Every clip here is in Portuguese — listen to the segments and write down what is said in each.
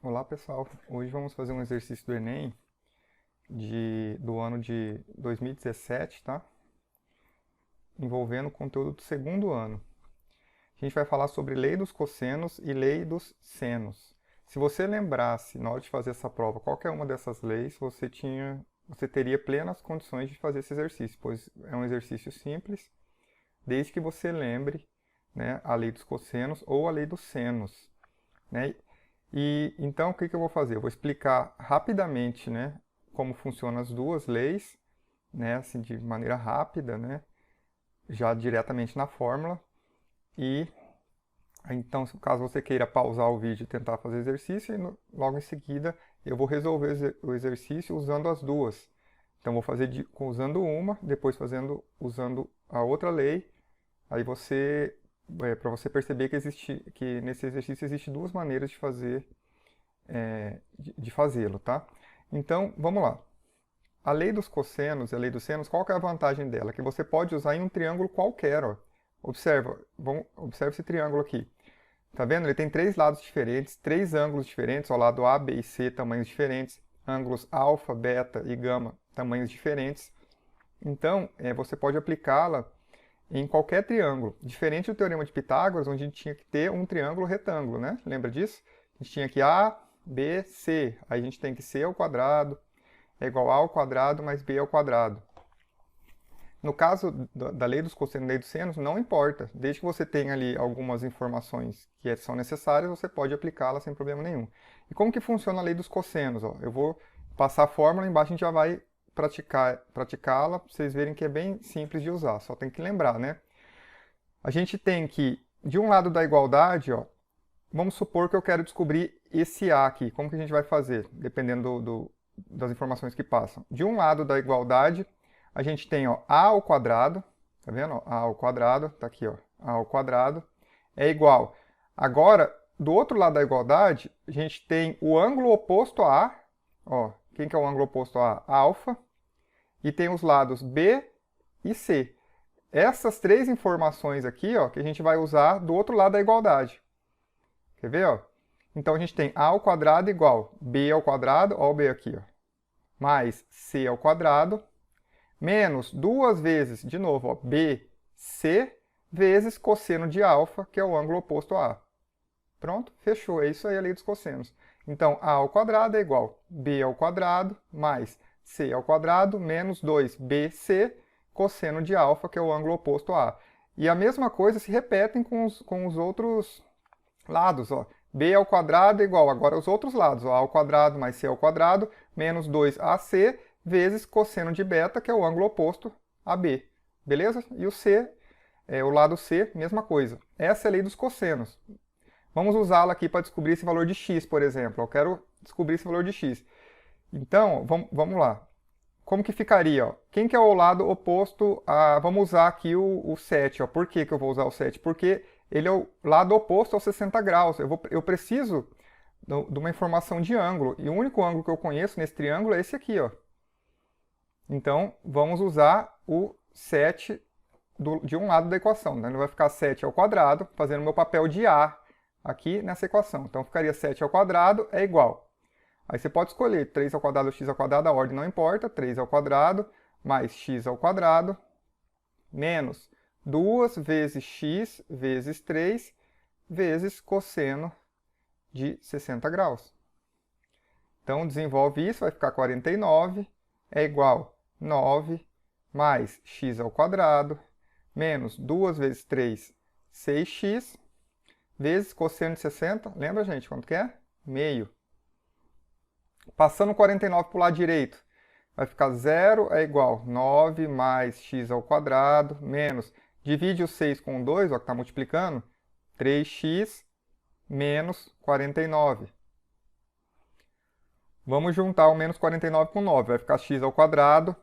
Olá pessoal, hoje vamos fazer um exercício do Enem do ano de 2017, tá? Envolvendo o conteúdo do segundo ano. A gente vai falar sobre lei dos cossenos e lei dos senos. Se você lembrasse na hora de fazer essa prova qualquer uma dessas leis, você teria plenas condições de fazer esse exercício, pois é um exercício simples, desde que você lembre, né, a lei dos cossenos ou a lei dos senos, né? E então o que eu vou fazer? Eu vou explicar rapidamente, né, como funcionam as duas leis, né, assim de maneira rápida, né, já diretamente na fórmula. E então, caso você queira pausar o vídeo e tentar fazer exercício, logo em seguida eu vou resolver o exercício usando as duas. Então vou fazer usando uma, depois usando a outra lei. Aí para você perceber que nesse exercício existe duas maneiras de fazer de fazê-lo, tá? Então, vamos lá. A lei dos cossenos e a lei dos senos, qual que é a vantagem dela? Que você pode usar em um triângulo qualquer, ó. Observa esse triângulo aqui. Tá vendo? Ele tem três lados diferentes, três ângulos diferentes, ó, lado A, B e C, tamanhos diferentes, ângulos alfa, beta e gama, tamanhos diferentes. Então, você pode aplicá-la em qualquer triângulo. Diferente do teorema de Pitágoras, onde a gente tinha que ter um triângulo retângulo, né? Lembra disso? A gente tinha que A, B, C. Aí a gente tem que C ao quadrado é igual a ao quadrado mais B ao quadrado. No caso da lei dos cossenos e lei dos senos, não importa. Desde que você tenha ali algumas informações que são necessárias, você pode aplicá-las sem problema nenhum. E como que funciona a lei dos cossenos? Ó, eu vou passar a fórmula, embaixo a gente já vai praticá-la, para vocês verem que é bem simples de usar. Só tem que lembrar, né? A gente tem que, de um lado da igualdade, ó, vamos supor que eu quero descobrir esse A aqui. Como que a gente vai fazer? Dependendo das informações que passam. De um lado da igualdade, a gente tem ó, A ao quadrado, tá vendo? Ó, A ao quadrado, tá aqui, ó, A ao quadrado, é igual. Agora, do outro lado da igualdade, a gente tem o ângulo oposto a A, ó, quem que é o ângulo oposto a A? Alfa, e tem os lados B e C. Essas três informações aqui, ó, que a gente vai usar do outro lado da igualdade. Quer ver, ó? Então a gente tem A ao quadrado igual B ao quadrado, ó o B aqui, ó, mais C ao quadrado, menos duas vezes, de novo, ó, BC vezes cosseno de alfa, que é o ângulo oposto a A. Pronto, fechou. É isso aí a lei dos cossenos. Então, A ao quadrado é igual a B ao quadrado mais C ao quadrado menos 2BC cosseno de alfa, que é o ângulo oposto a A. E a mesma coisa se repetem com os outros lados. Ó. B ao quadrado é igual agora os outros lados. Ó, A ao quadrado mais C ao quadrado menos 2AC vezes cosseno de beta, que é o ângulo oposto a B. Beleza? E o C, o lado C, mesma coisa. Essa é a lei dos cossenos. Vamos usá-la aqui para descobrir esse valor de x, por exemplo. Eu quero descobrir esse valor de x. Então, vamos lá. Como que ficaria? Ó? Quem que é o lado oposto a... Vamos usar aqui o 7. Ó. Por que que eu vou usar o 7? Porque ele é o lado oposto aos 60 graus. Eu preciso de uma informação de ângulo. E o único ângulo que eu conheço nesse triângulo é esse aqui. Ó. Então, vamos usar o 7 de um lado da equação. Né? Ele vai ficar 7 ao quadrado, fazendo o meu papel de A aqui nessa equação. Então, ficaria 7 ao quadrado é igual. Aí você pode escolher 3 ao quadrado ou x ao quadrado, a ordem não importa. 3 ao quadrado mais x ao quadrado menos 2 vezes x vezes 3 vezes cosseno de 60 graus. Então, desenvolve isso, vai ficar 49 é igual a 9 mais x ao quadrado menos 2 vezes 3, 6x, vezes cosseno de 60, lembra, gente, quanto que é? Meio. Passando 49 para o lado direito, vai ficar 0 é igual a 9 mais x ao quadrado, menos, divide o 6 com o 2, ó, que está multiplicando, 3x menos 49. Vamos juntar o menos 49 com 9, vai ficar x ao quadrado,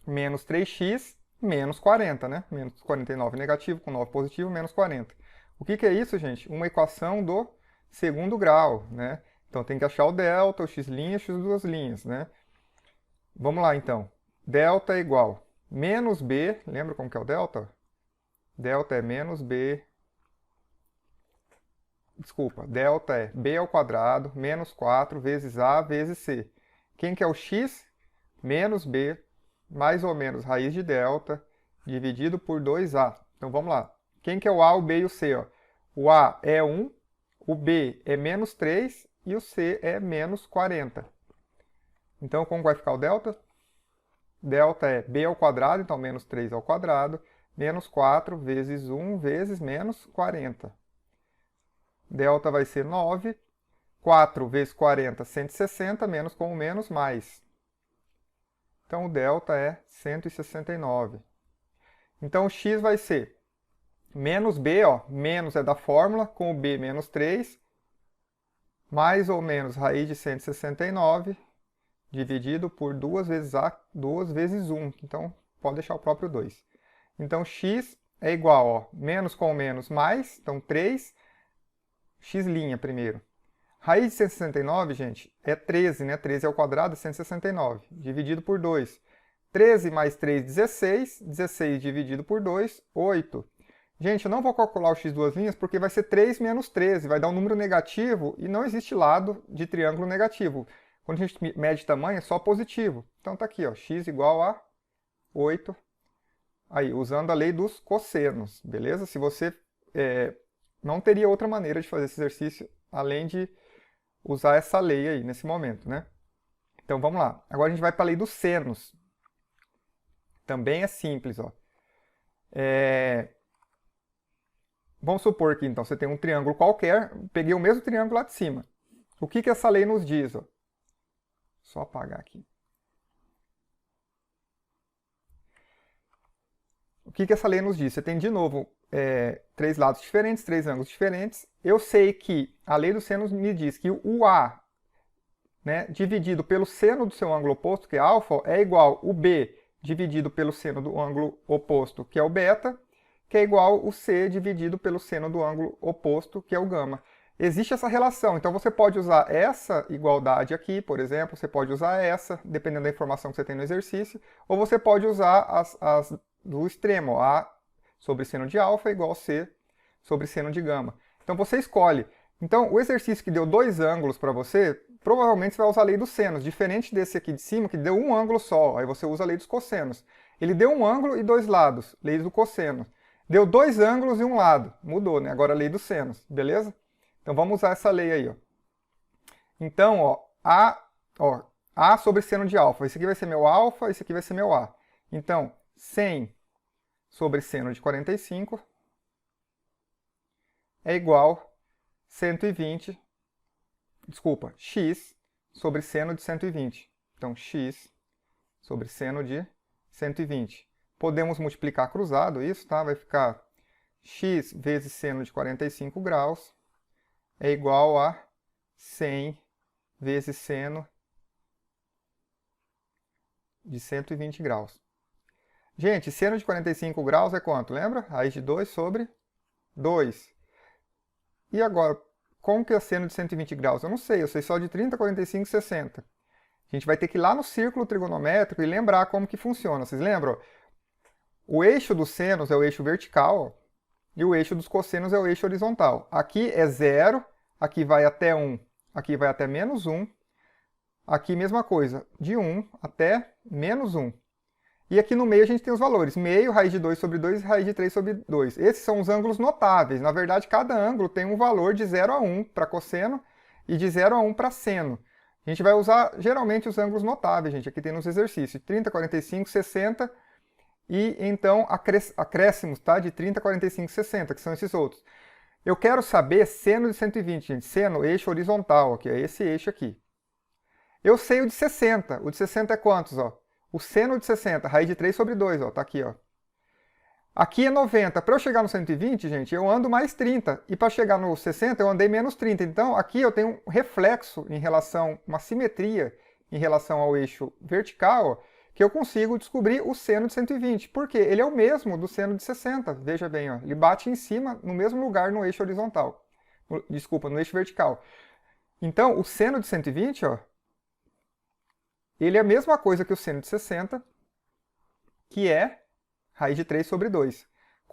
menos 3x, menos 40, né? Menos 49 negativo com 9 positivo, menos 40. O que é isso, gente? Uma equação do segundo grau, né? Então tem que achar o delta, o x', x duas linhas, né? Vamos lá, então. Delta é igual a menos b, lembra como que é o delta? Delta é menos b desculpa, delta é b ao quadrado menos 4 vezes a vezes c. Quem que é o x? Menos b, mais ou menos raiz de delta, dividido por 2a. Então vamos lá. Quem que é o a, o b e o c? Ó? O a é 1, o b é menos 3 e o c é menos 40. Então como vai ficar o delta? Delta é b ao quadrado, então menos 3 ao quadrado, menos 4 vezes 1 vezes menos 40. Delta vai ser 9. 4 vezes 40, 160, menos com o menos, mais. Então, o delta é 169. Então, o x vai ser menos b, ó, menos é da fórmula, com o b menos 3, mais ou menos raiz de 169, dividido por 2 vezes a, 2 vezes 1. Então, pode deixar o próprio 2. Então, x é igual, ó, menos com o menos, mais, então 3, x' primeiro. Raiz de 169, gente, é 13, né? 13 ao quadrado é 169, dividido por 2. 13 mais 3, 16. 16 dividido por 2, 8. Gente, eu não vou calcular o x duas linhas porque vai ser 3 menos 13, vai dar um número negativo e não existe lado de triângulo negativo. Quando a gente mede tamanho, é só positivo. Então tá aqui, ó, x igual a 8. Aí, usando a lei dos cossenos, beleza? Se você não teria outra maneira de fazer esse exercício além de usar essa lei aí nesse momento, né? Então vamos lá. Agora a gente vai para a lei dos senos. Também é simples, ó. Vamos supor que então você tem um triângulo qualquer, peguei o mesmo triângulo lá de cima. O que essa lei nos diz? Ó? Só apagar aqui. O que essa lei nos diz? Você tem de novo três lados diferentes, três ângulos diferentes. Eu sei que a lei dos senos me diz que o A, né, dividido pelo seno do seu ângulo oposto, que é alfa, é igual o B dividido pelo seno do ângulo oposto, que é o beta, que é igual o C dividido pelo seno do ângulo oposto, que é o gama. Existe essa relação, então você pode usar essa igualdade aqui, por exemplo, você pode usar essa, dependendo da informação que você tem no exercício, ou você pode usar as do extremo, A sobre seno de alfa igual C sobre seno de gama. Então você escolhe. Então o exercício que deu dois ângulos para você, provavelmente você vai usar a lei dos senos, diferente desse aqui de cima, que deu um ângulo só, aí você usa a lei dos cossenos. Ele deu um ângulo e dois lados, lei do cosseno. Deu dois ângulos e um lado, mudou, né? Agora a lei dos senos, beleza? Então vamos usar essa lei aí, ó. Então, ó, A sobre seno de alfa. Esse aqui vai ser meu alfa, esse aqui vai ser meu A. Então, 100 sobre seno de 45 é igual 120, desculpa, x sobre seno de 120. Então, x sobre seno de 120. Podemos multiplicar cruzado isso, tá? Vai ficar x vezes seno de 45 graus é igual a 100 vezes seno de 120 graus. Gente, seno de 45 graus é quanto? Lembra? Raiz de 2 sobre 2. E agora, como que é seno de 120 graus? Eu não sei, eu sei só de 30, 45 e 60. A gente vai ter que ir lá no círculo trigonométrico e lembrar como que funciona. Vocês lembram? O eixo dos senos é o eixo vertical e o eixo dos cossenos é o eixo horizontal. Aqui é 0, aqui vai até 1, aqui vai até menos 1. Aqui mesma coisa, de 1 até menos 1. E aqui no meio a gente tem os valores, meio, raiz de 2 sobre 2 e raiz de 3 sobre 2. Esses são os ângulos notáveis. Na verdade, cada ângulo tem um valor de 0 a 1 para cosseno e de 0 a 1 para seno. A gente vai usar geralmente os ângulos notáveis, gente. Aqui tem nos exercícios 30, 45, 60 e então acréscimos, tá? De 30, 45 e 60, que são esses outros. Eu quero saber seno de 120, gente. Seno, eixo horizontal, que é esse eixo aqui. Eu sei o de 60. O de 60 é quantos, ó? O seno de 60, raiz de 3 sobre 2, ó, tá aqui, ó. Aqui é 90. Para eu chegar no 120, gente, eu ando mais 30. E para chegar no 60, eu andei menos 30. Então, aqui eu tenho um reflexo em relação, uma simetria em relação ao eixo vertical, ó, que eu consigo descobrir o seno de 120. Por quê? Ele é o mesmo do seno de 60. Veja bem, ó, ele bate em cima, no mesmo lugar no eixo horizontal. Desculpa, no eixo vertical. Então, o seno de 120, ó, ele é a mesma coisa que o seno de 60, que é raiz de 3 sobre 2.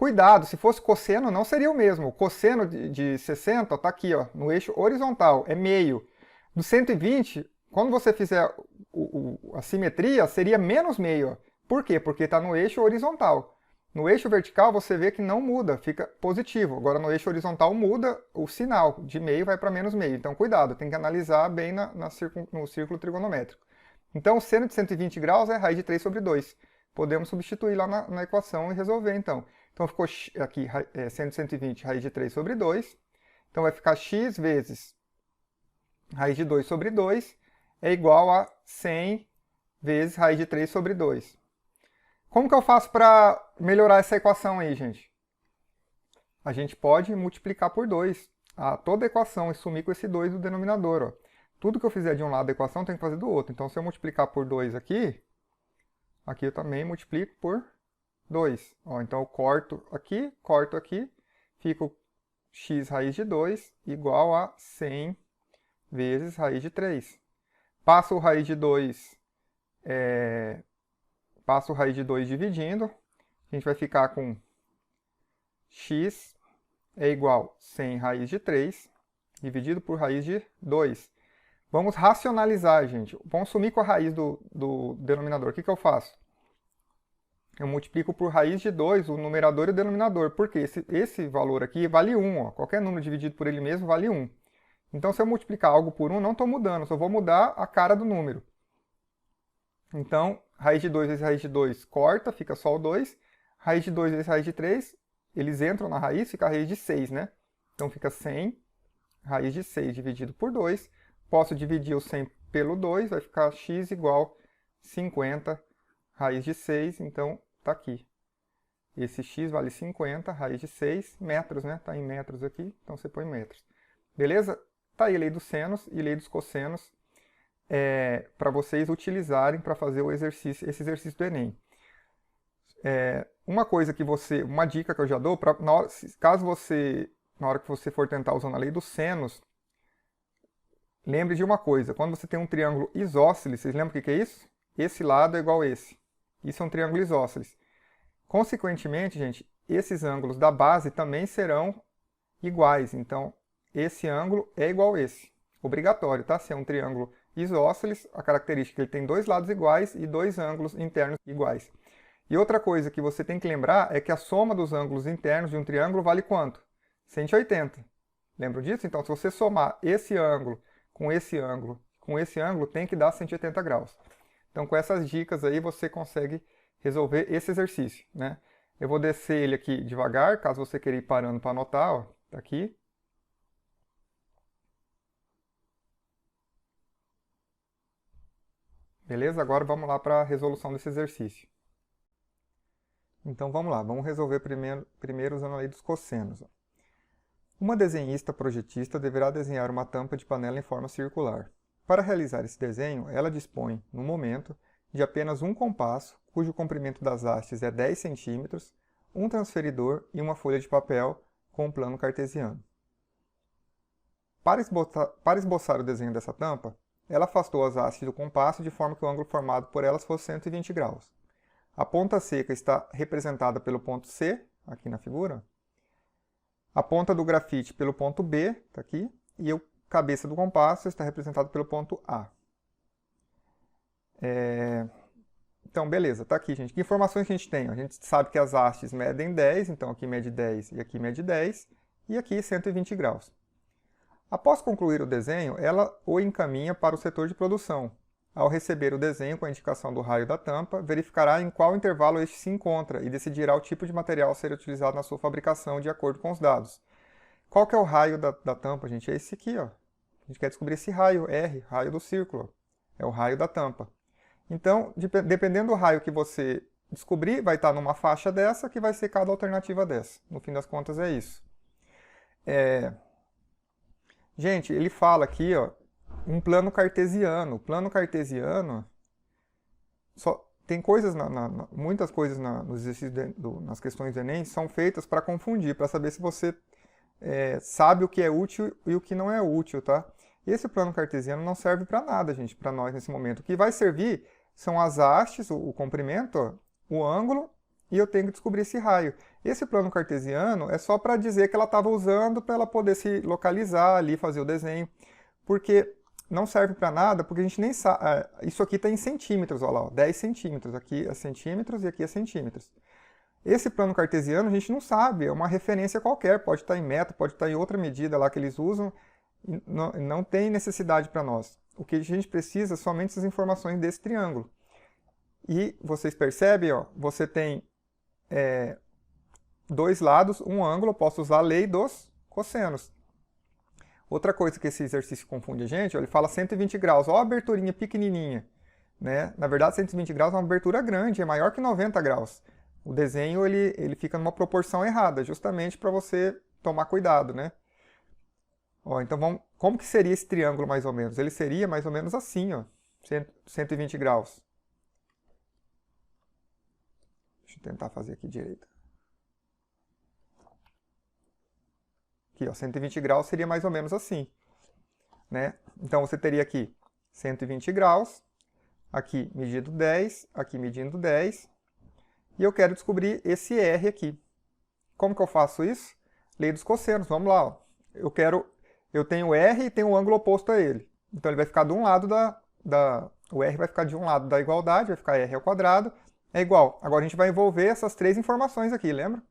Cuidado, se fosse cosseno não seria o mesmo. O cosseno de 60 está aqui, ó, no eixo horizontal, é meio. Do 120, quando você fizer a simetria, seria menos meio. Ó. Por quê? Porque está no eixo horizontal. No eixo vertical você vê que não muda, fica positivo. Agora no eixo horizontal muda o sinal, de meio vai para menos meio. Então cuidado, tem que analisar bem no círculo trigonométrico. Então o seno de 120 graus é raiz de 3 sobre 2. Podemos substituir lá na equação e resolver então. Então ficou aqui seno de 120, raiz de 3 sobre 2. Então vai ficar x vezes raiz de 2 sobre 2 é igual a 100 vezes raiz de 3 sobre 2. Como que eu faço para melhorar essa equação aí, gente? A gente pode multiplicar por 2 toda a equação e sumir com esse 2 do denominador. Ó. Tudo que eu fizer de um lado da equação tem que fazer do outro. Então, se eu multiplicar por 2 aqui, aqui eu também multiplico por 2. Ó, então, eu corto aqui, fica o x raiz de 2 igual a 100 vezes raiz de 3. Passo o raiz de 2... Passo o raiz de 2 dividindo, a gente vai ficar com x é igual a 100 raiz de 3 dividido por raiz de 2. Vamos racionalizar, gente. Vamos sumir com a raiz do denominador. O que eu faço? Eu multiplico por raiz de 2 o numerador e o denominador, porque esse valor aqui vale 1. Ó. Qualquer número dividido por ele mesmo vale 1. Então, se eu multiplicar algo por 1, não estou mudando, só vou mudar a cara do número. Então, raiz de 2 vezes raiz de 2 corta, fica só o 2. Raiz de 2 vezes raiz de 3, eles entram na raiz, fica a raiz de 6, né? Então fica 100 raiz de 6 dividido por 2. Posso dividir o 100 pelo 2, vai ficar x igual a 50 raiz de 6. Então, tá aqui. Esse x vale 50, raiz de 6, metros, né? Tá em metros aqui, então você põe metros. Beleza? Tá aí a lei dos senos e lei dos cossenos. Para vocês utilizarem para fazer esse exercício do Enem. Uma dica que eu já dou, caso você, na hora que você for tentar usando a lei dos senos, lembre de uma coisa, quando você tem um triângulo isósceles, vocês lembram o que é isso? Esse lado é igual a esse. Isso é um triângulo isósceles. Consequentemente, gente, esses ângulos da base também serão iguais, então esse ângulo é igual a esse. Obrigatório, tá? Se é um triângulo isósceles, a característica é que ele tem dois lados iguais e dois ângulos internos iguais. E outra coisa que você tem que lembrar é que a soma dos ângulos internos de um triângulo vale quanto? 180. Lembra disso? Então, se você somar esse ângulo com esse ângulo com esse ângulo, tem que dar 180 graus. Então, com essas dicas aí, você consegue resolver esse exercício, né? Eu vou descer ele aqui devagar, caso você queira ir parando para anotar, ó, tá aqui. Beleza? Agora vamos lá para a resolução desse exercício. Então vamos lá, vamos resolver primeiro usando a lei dos cossenos. Uma desenhista projetista deverá desenhar uma tampa de panela em forma circular. Para realizar esse desenho, ela dispõe, no momento, de apenas um compasso, cujo comprimento das hastes é 10 cm, um transferidor e uma folha de papel com um plano cartesiano. Para esboçar o desenho dessa tampa, ela afastou as hastes do compasso de forma que o ângulo formado por elas fosse 120 graus. A ponta seca está representada pelo ponto C, aqui na figura. A ponta do grafite pelo ponto B, está aqui. E a cabeça do compasso está representada pelo ponto A. Então, beleza, está aqui, gente. Que informações que a gente tem? A gente sabe que as hastes medem 10, então aqui mede 10 e aqui mede 10. E aqui 120 graus. Após concluir o desenho, ela o encaminha para o setor de produção. Ao receber o desenho com a indicação do raio da tampa, verificará em qual intervalo este se encontra e decidirá o tipo de material a ser utilizado na sua fabricação de acordo com os dados. Qual que é o raio da tampa, gente? É esse aqui, ó. A gente quer descobrir esse raio, R, raio do círculo. É o raio da tampa. Então, dependendo do raio que você descobrir, vai estar numa faixa dessa, que vai ser cada alternativa dessa. No fim das contas, é isso. Gente, ele fala aqui, ó, um plano cartesiano. O plano cartesiano, tem coisas, muitas coisas nos exercícios nas questões do Enem são feitas para confundir, para saber se você sabe o que é útil e o que não é útil, tá? Esse plano cartesiano não serve para nada, gente, para nós nesse momento. O que vai servir são as hastes, o comprimento, ó, o ângulo e eu tenho que descobrir esse raio. Esse plano cartesiano é só para dizer que ela estava usando para ela poder se localizar ali, fazer o desenho, porque não serve para nada, porque a gente nem sabe. Isso aqui está em centímetros, olha lá, ó, 10 centímetros, aqui é centímetros e aqui é centímetros. Esse plano cartesiano a gente não sabe, é uma referência qualquer, pode estar em metro, pode estar em outra medida lá que eles usam, não tem necessidade para nós. O que a gente precisa é somente essas informações desse triângulo. E vocês percebem, ó, você tem dois lados, um ângulo, eu posso usar a lei dos cossenos. Outra coisa que esse exercício confunde a gente, ó, ele fala 120 graus, ó a aberturinha pequenininha. Né? Na verdade, 120 graus é uma abertura grande, é maior que 90 graus. O desenho ele fica numa proporção errada, justamente para você tomar cuidado, né? Ó, então, como que seria esse triângulo mais ou menos? Ele seria mais ou menos assim, ó, 120 graus. Deixa eu tentar fazer aqui direito. Aqui, ó, 120 graus seria mais ou menos assim, né? Então, você teria aqui 120 graus, aqui medindo 10, aqui medindo 10, e eu quero descobrir esse R aqui. Como que eu faço isso? Lei dos cossenos, vamos lá. Ó. Eu tenho R e tenho um ângulo oposto a ele. Então ele vai ficar de um lado o R vai ficar de um lado da igualdade, vai ficar R ao quadrado, é igual. Agora a gente vai envolver essas três informações aqui, lembra?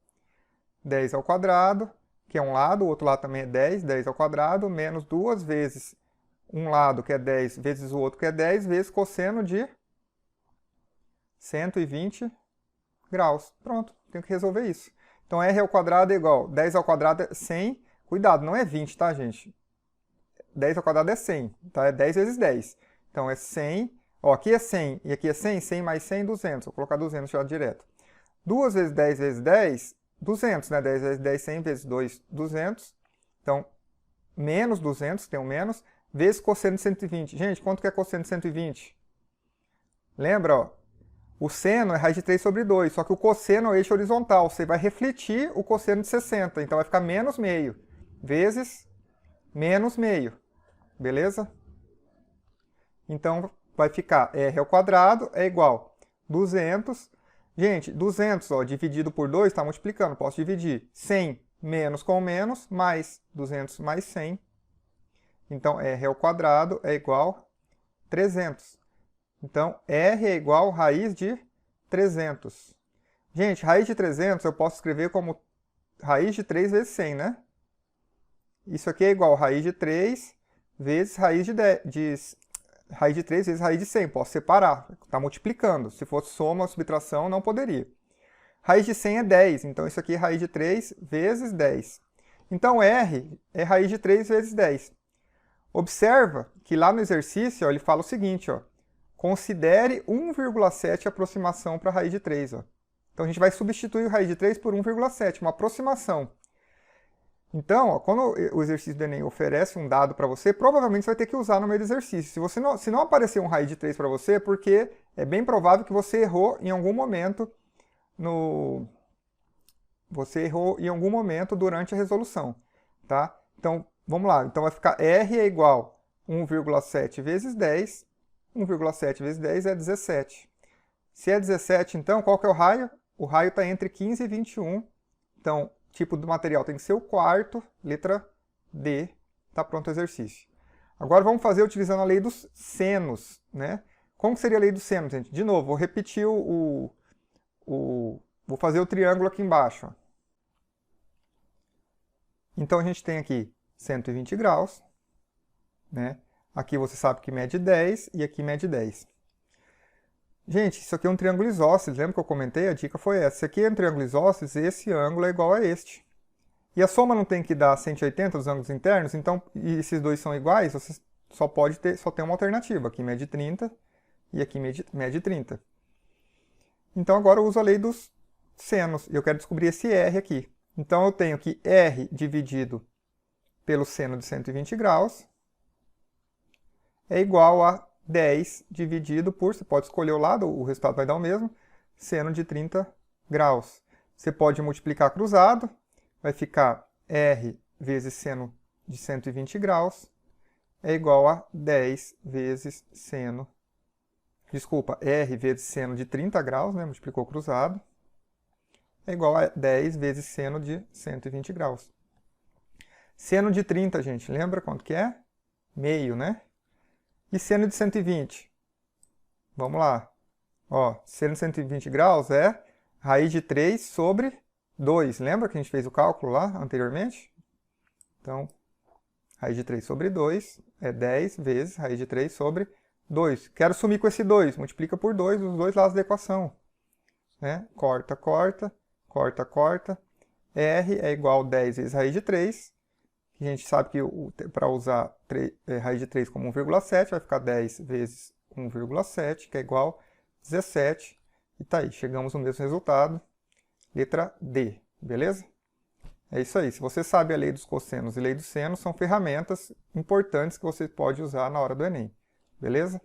10 ao quadrado, que é um lado, o outro lado também é 10, 10 ao quadrado, menos 2 vezes um lado, que é 10, vezes o outro, que é 10, vezes cosseno de 120 graus. Pronto, tenho que resolver isso. Então, R ao quadrado é igual, 10 ao quadrado é 100. Cuidado, não é 20, tá, gente? 10 ao quadrado é 100, tá? É 10 vezes 10. Então, é 100. Ó, aqui é 100 e aqui é 100. 100 mais 100, 200. Vou colocar 200 já direto. 2 vezes 10 vezes 10, 200, né? 10 vezes 10, 100 vezes 2, 200. Então, menos 200, tem um menos, vezes cosseno de 120. Gente, quanto que é cosseno de 120? Lembra, ó? O seno é raiz de 3 sobre 2, só que o cosseno é o eixo horizontal. Você vai refletir o cosseno de 60, então vai ficar menos meio, vezes menos meio, beleza? Então vai ficar R ao quadrado é igual 200. Gente, 200 ó, dividido por 2 está multiplicando, posso dividir 100 menos com menos, mais 200 mais 100. Então R ao quadrado é igual a 300. Então, R é igual a raiz de 300. Gente, raiz de 300 eu posso escrever como raiz de 3 vezes 100, né? Isso aqui é igual a raiz de 3 vezes raiz de 10. Raiz de 3 vezes raiz de 100. Posso separar, está multiplicando. Se fosse soma ou subtração, não poderia. Raiz de 100 é 10, então isso aqui é raiz de 3 vezes 10. Então, R é raiz de 3 vezes 10. Observa que lá no exercício ó, ele fala o seguinte, ó. Considere 1,7 aproximação para a raiz de 3. Ó. Então, a gente vai substituir a raiz de 3 por 1,7, uma aproximação. Então, ó, quando o exercício do Enem oferece um dado para você, provavelmente você vai ter que usar no meio do exercício. Se não aparecer um raiz de 3 para você, é porque é bem provável que você errou em algum momento durante a resolução. Tá? Então, vamos lá. Então, vai ficar R é igual a 1,7 vezes 10. 1,7 vezes 10 é 17. Se é 17, então, qual que é o raio? O raio está entre 15 e 21. Então, tipo do material tem que ser o quarto, letra D. Está pronto o exercício. Agora vamos fazer utilizando a lei dos senos, né? Como seria a lei dos senos, gente? De novo, vou repetir vou fazer o triângulo aqui embaixo. Ó. Então, a gente tem aqui 120 graus, né? Aqui você sabe que mede 10 e aqui mede 10. Gente, isso aqui é um triângulo isósceles. Lembra que eu comentei? A dica foi essa. Esse aqui é um triângulo isósceles e esse ângulo é igual a este. E a soma não tem que dar 180 dos ângulos internos, então, e esses dois são iguais, você só tem uma alternativa. Aqui mede 30 e aqui mede 30. Então agora eu uso a lei dos senos. E eu quero descobrir esse R aqui. Então eu tenho que R dividido pelo seno de 120 graus é igual a 10 dividido por, você pode escolher o lado, o resultado vai dar o mesmo, seno de 30 graus. Você pode multiplicar cruzado, vai ficar R vezes seno de 120 graus é igual a 10 vezes R vezes seno de 30 graus, né, multiplicou cruzado, é igual a 10 vezes seno de 120 graus. Seno de 30, gente, lembra quanto que é? Meio, né? E seno de 120? Vamos lá. Ó, seno de 120 graus é raiz de 3 sobre 2. Lembra que a gente fez o cálculo lá anteriormente? Então, raiz de 3 sobre 2 é 10 vezes raiz de 3 sobre 2. Quero sumir com esse 2. Multiplica por 2 os dois lados da equação. Né? Corta, corta, corta, corta. R é igual a 10 vezes raiz de 3. A gente sabe que para usar raiz de 3 como 1,7, vai ficar 10 vezes 1,7, que é igual a 17. E tá aí, chegamos no mesmo resultado. Letra D, beleza? É isso aí. Se você sabe a lei dos cossenos e lei dos senos, são ferramentas importantes que você pode usar na hora do Enem. Beleza?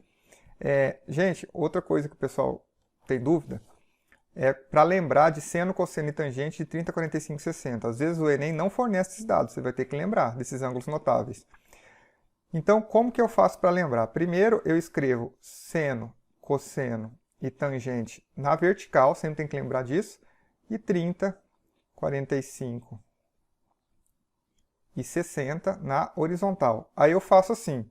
Gente, outra coisa que o pessoal tem dúvida é para lembrar de seno, cosseno e tangente de 30, 45 e 60. Às vezes o Enem não fornece esses dados, você vai ter que lembrar desses ângulos notáveis. Então, como que eu faço para lembrar? Primeiro, eu escrevo seno, cosseno e tangente na vertical, sempre tem que lembrar disso, e 30, 45 e 60 na horizontal. Aí eu faço assim.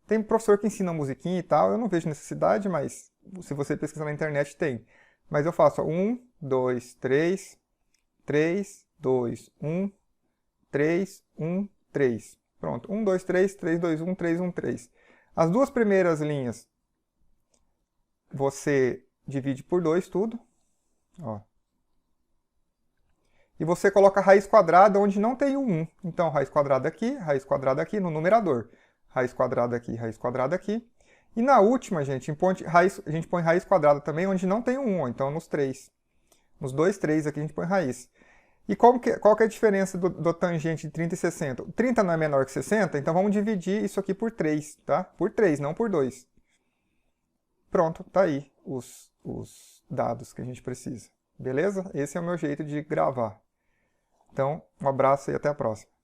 Tem professor que ensina musiquinha e tal, eu não vejo necessidade, mas se você pesquisar na internet tem. Mas eu faço 1, 2, 3, 3, 2, 1, 3, 1, 3. Pronto, 1, 2, 3, 3, 2, 1, 3, 1, 3. As duas primeiras linhas você divide por 2 tudo. Ó. E você coloca a raiz quadrada onde não tem o 1. Então, raiz quadrada aqui no numerador. Raiz quadrada aqui. E na última, gente, a gente põe raiz quadrada também onde não tem o 1. Então, nos 3. Nos 2, 3 aqui a gente põe raiz. E qual que é a diferença do tangente de 30 e 60? 30 não é menor que 60, então vamos dividir isso aqui por 3, tá? Por 3, não por 2. Pronto, tá aí os dados que a gente precisa. Beleza? Esse é o meu jeito de gravar. Então, um abraço e até a próxima.